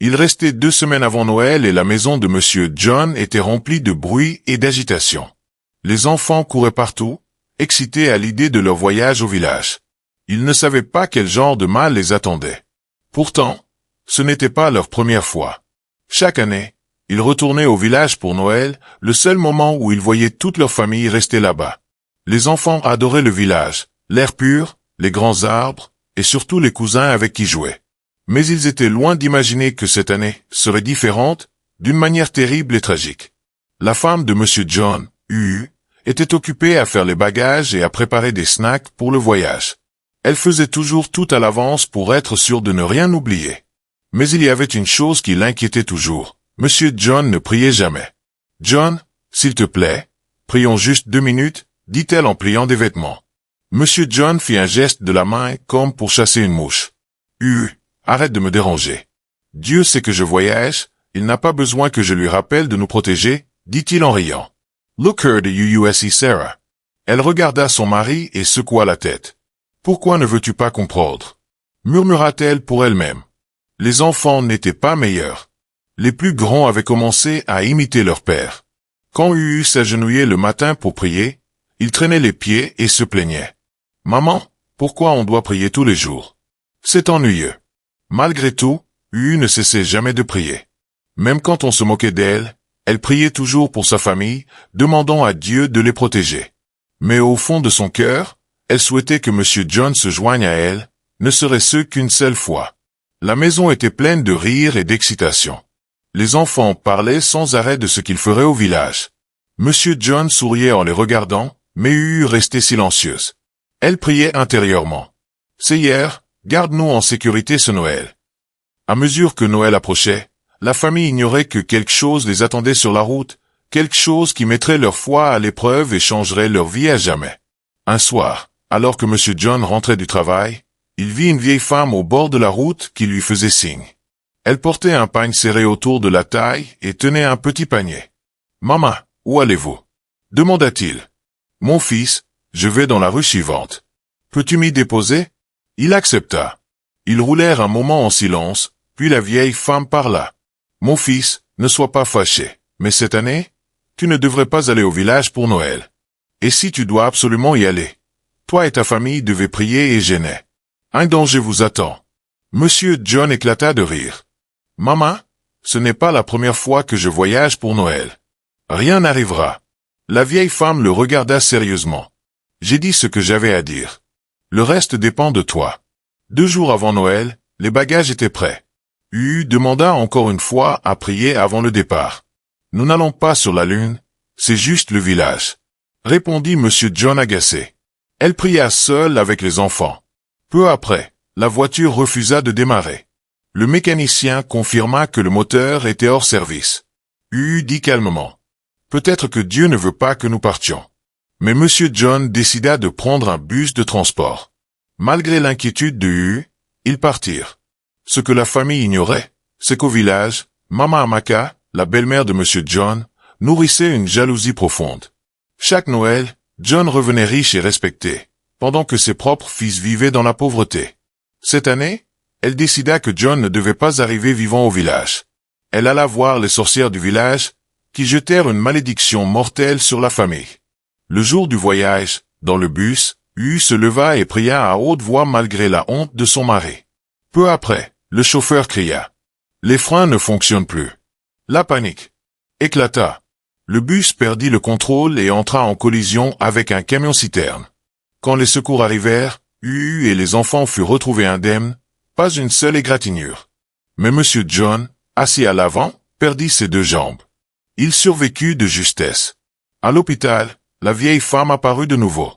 Il restait 2 semaines avant Noël et la maison de Monsieur John était remplie de bruit et d'agitation. Les enfants couraient partout, excités à l'idée de leur voyage au village. Ils ne savaient pas quel genre de mal les attendait. Pourtant, ce n'était pas leur première fois. Chaque année, ils retournaient au village pour Noël, le seul moment où ils voyaient toute leur famille rester là-bas. Les enfants adoraient le village, l'air pur, les grands arbres, et surtout les cousins avec qui jouaient. Mais ils étaient loin d'imaginer que cette année serait différente, d'une manière terrible et tragique. La femme de Monsieur John, Uu, était occupée à faire les bagages et à préparer des snacks pour le voyage. Elle faisait toujours tout à l'avance pour être sûre de ne rien oublier. Mais il y avait une chose qui l'inquiétait toujours. Monsieur John ne priait jamais. « John, s'il te plaît, prions juste 2 minutes, dit-elle en pliant des vêtements. Monsieur John fit un geste de la main comme pour chasser une mouche. « Arrête de me déranger. Dieu sait que je voyage, il n'a pas besoin que je lui rappelle de nous protéger, dit-il en riant. Look her the UUSE Sarah. Elle regarda son mari et secoua la tête. Pourquoi ne veux-tu pas comprendre? Murmura-t-elle pour elle-même. Les enfants n'étaient pas meilleurs. Les plus grands avaient commencé à imiter leur père. Quand Uu s'agenouillait le matin pour prier, il traînait les pieds et se plaignait. Maman, pourquoi on doit prier tous les jours? C'est ennuyeux. Malgré tout, Uu ne cessait jamais de prier. Même quand on se moquait d'elle, elle priait toujours pour sa famille, demandant à Dieu de les protéger. Mais au fond de son cœur, elle souhaitait que Monsieur John se joigne à elle, ne serait-ce qu'une seule fois. La maison était pleine de rires et d'excitation. Les enfants parlaient sans arrêt de ce qu'ils feraient au village. Monsieur John souriait en les regardant, mais Uu restait silencieuse. Elle priait intérieurement. Seigneur, garde-nous en sécurité ce Noël. À mesure que Noël approchait, la famille ignorait que quelque chose les attendait sur la route, quelque chose qui mettrait leur foi à l'épreuve et changerait leur vie à jamais. Un soir, alors que Monsieur John rentrait du travail, il vit une vieille femme au bord de la route qui lui faisait signe. Elle portait un pagne serré autour de la taille et tenait un petit panier. « Maman, où allez-vous » demanda-t-il. « Mon fils, je vais dans la rue suivante. Peux-tu m'y déposer » Il accepta. Ils roulèrent un moment en silence, puis la vieille femme parla. « Mon fils, ne sois pas fâché, mais cette année, tu ne devrais pas aller au village pour Noël. Et si tu dois absolument y aller, toi et ta famille devez prier et jeûner. Un danger vous attend. » Monsieur John éclata de rire. « Maman, ce n'est pas la première fois que je voyage pour Noël. Rien n'arrivera. » La vieille femme le regarda sérieusement. « J'ai dit ce que j'avais à dire. Le reste dépend de toi. » 2 jours avant Noël, les bagages étaient prêts. Uu demanda encore une fois à prier avant le départ. « Nous n'allons pas sur la lune, c'est juste le village. » répondit Monsieur John agacé. Elle pria seule avec les enfants. Peu après, la voiture refusa de démarrer. Le mécanicien confirma que le moteur était hors service. Uu dit calmement. « Peut-être que Dieu ne veut pas que nous partions. » Mais Monsieur John décida de prendre un bus de transport. Malgré l'inquiétude de Uu, ils partirent. Ce que la famille ignorait, c'est qu'au village, Maman Amaka, la belle-mère de Monsieur John, nourrissait une jalousie profonde. Chaque Noël, John revenait riche et respecté, pendant que ses propres fils vivaient dans la pauvreté. Cette année, elle décida que John ne devait pas arriver vivant au village. Elle alla voir les sorcières du village, qui jetèrent une malédiction mortelle sur la famille. Le jour du voyage, dans le bus, Uu se leva et pria à haute voix malgré la honte de son mari. Peu après, le chauffeur cria. Les freins ne fonctionnent plus. La panique éclata. Le bus perdit le contrôle et entra en collision avec un camion-citerne. Quand les secours arrivèrent, Uu et les enfants furent retrouvés indemnes, pas une seule égratignure. Mais Monsieur John, assis à l'avant, perdit ses 2 jambes. Il survécut de justesse. À l'hôpital, la vieille femme apparut de nouveau.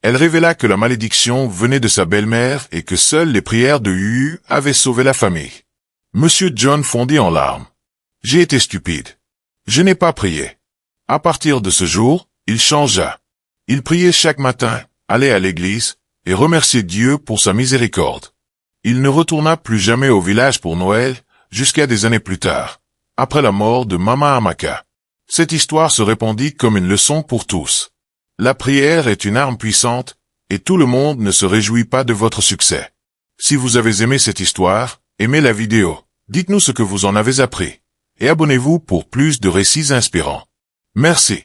Elle révéla que la malédiction venait de sa belle-mère et que seules les prières de Uu avaient sauvé la famille. Monsieur John fondit en larmes. « J'ai été stupide. Je n'ai pas prié. » À partir de ce jour, il changea. Il priait chaque matin, allait à l'église, et remerciait Dieu pour sa miséricorde. Il ne retourna plus jamais au village pour Noël, jusqu'à des années plus tard, après la mort de Maman Amaka. Cette histoire se répandit comme une leçon pour tous. La prière est une arme puissante, et tout le monde ne se réjouit pas de votre succès. Si vous avez aimé cette histoire, aimez la vidéo, Dites-nous ce que vous en avez appris. Et abonnez-vous pour plus de récits inspirants. Merci.